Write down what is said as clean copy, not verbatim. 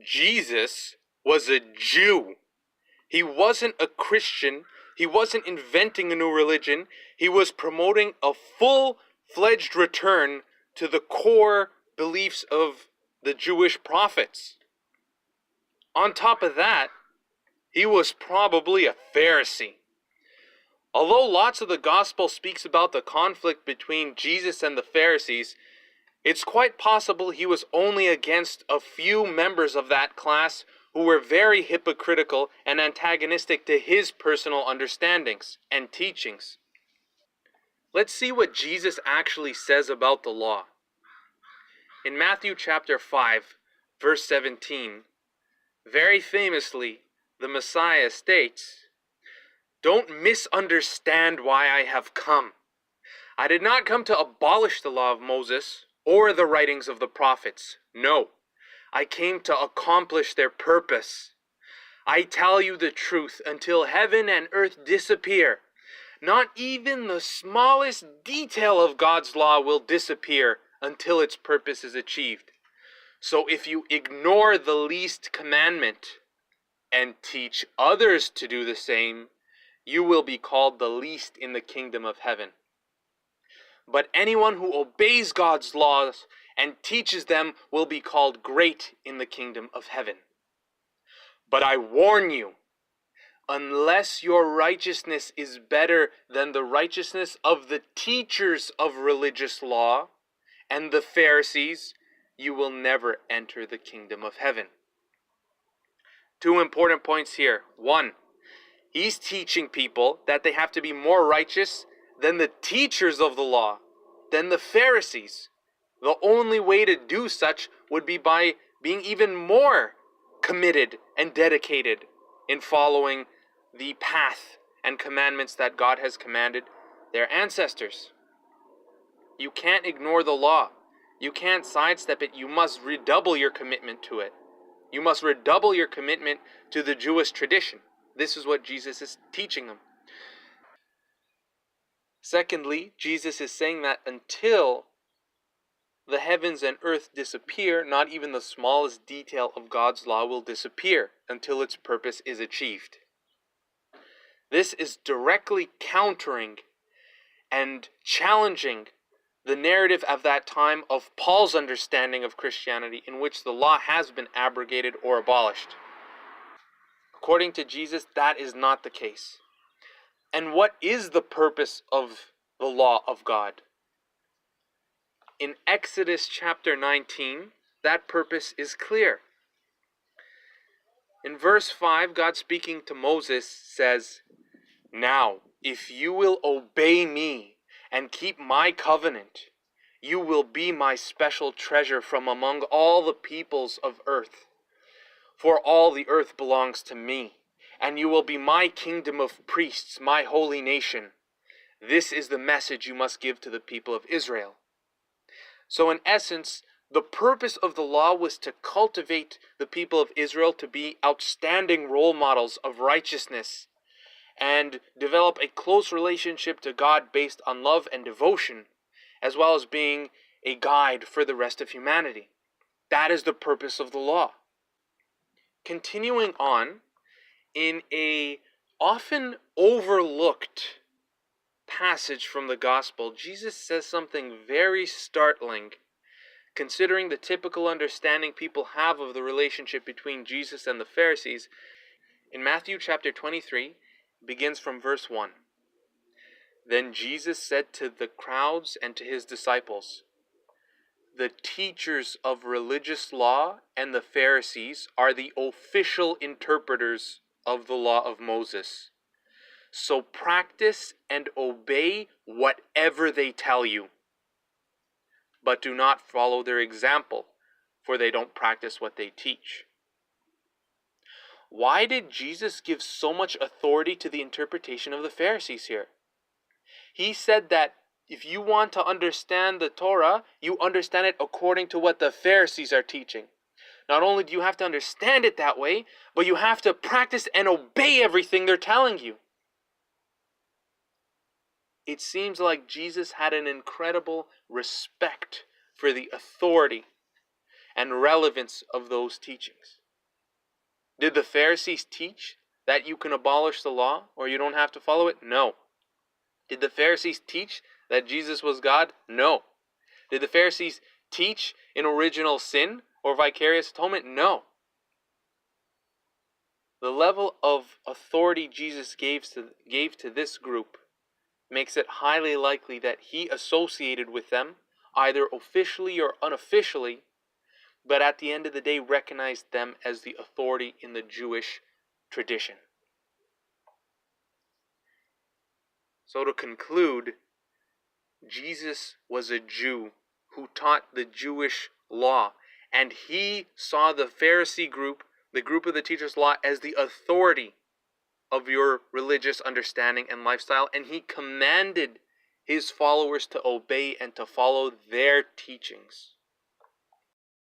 Jesus was a Jew. He wasn't a Christian. He wasn't inventing a new religion. He was promoting a full-fledged return to the core beliefs of the Jewish prophets. On top of that, he was probably a Pharisee. Although lots of the gospel speaks about the conflict between Jesus and the Pharisees, it's quite possible he was only against a few members of that class who were very hypocritical and antagonistic to his personal understandings and teachings. Let's see what Jesus actually says about the law. In Matthew chapter 5, verse 17, very famously, the Messiah states, "Don't misunderstand why I have come. I did not come to abolish the law of Moses or the writings of the prophets. No, I came to accomplish their purpose. I tell you the truth, until heaven and earth disappear, not even the smallest detail of God's law will disappear until its purpose is achieved. So if you ignore the least commandment and teach others to do the same, you will be called the least in the kingdom of heaven. But anyone who obeys God's laws and teaches them will be called great in the kingdom of heaven. But I warn you, unless your righteousness is better than the righteousness of the teachers of religious law and the Pharisees, you will never enter the kingdom of heaven." Two important points here. One, he's teaching people that they have to be more righteous than the teachers of the law, than the Pharisees. The only way to do such would be by being even more committed and dedicated in following the path and commandments that God has commanded their ancestors. You can't ignore the law. You can't sidestep it. You must redouble your commitment to it. You must redouble your commitment to the Jewish tradition. This is what Jesus is teaching them. Secondly, Jesus is saying that until the heavens and earth disappear, not even the smallest detail of God's law will disappear until its purpose is achieved. This is directly countering and challenging the narrative of that time of Paul's understanding of Christianity, in which the law has been abrogated or abolished. According to Jesus, that is not the case. And what is the purpose of the law of God? In Exodus chapter 19, that purpose is clear. In verse 5, God speaking to Moses says, "Now, if you will obey me and keep my covenant, you will be my special treasure from among all the peoples of earth. For all the earth belongs to me, and you will be my kingdom of priests, my holy nation. This is the message you must give to the people of Israel." So in essence, the purpose of the law was to cultivate the people of Israel to be outstanding role models of righteousness and develop a close relationship to God based on love and devotion, as well as being a guide for the rest of humanity. That is the purpose of the law. Continuing on, in a often overlooked passage from the gospel, Jesus says something very startling, considering the typical understanding people have of the relationship between Jesus and the Pharisees. In Matthew chapter 23, it begins from verse 1. "Then Jesus said to the crowds and to his disciples, 'The teachers of religious law and the Pharisees are the official interpreters of the law of Moses. So practice and obey whatever they tell you. But do not follow their example, for they don't practice what they teach.'" Why did Jesus give so much authority to the interpretation of the Pharisees here? He said that if you want to understand the Torah, you understand it according to what the Pharisees are teaching. Not only do you have to understand it that way, but you have to practice and obey everything they're telling you. It seems like Jesus had an incredible respect for the authority and relevance of those teachings. Did the Pharisees teach that you can abolish the law or you don't have to follow it? No. Did the Pharisees teach that Jesus was God? No. Did the Pharisees teach in original sin or vicarious atonement? No. The level of authority Jesus gave to this group makes it highly likely that he associated with them, either officially or unofficially, but at the end of the day recognized them as the authority in the Jewish tradition. So to conclude, Jesus was a Jew who taught the Jewish law, and he saw the Pharisee group, the group of the teachers' law, as the authority of your religious understanding and lifestyle, and he commanded his followers to obey and to follow their teachings.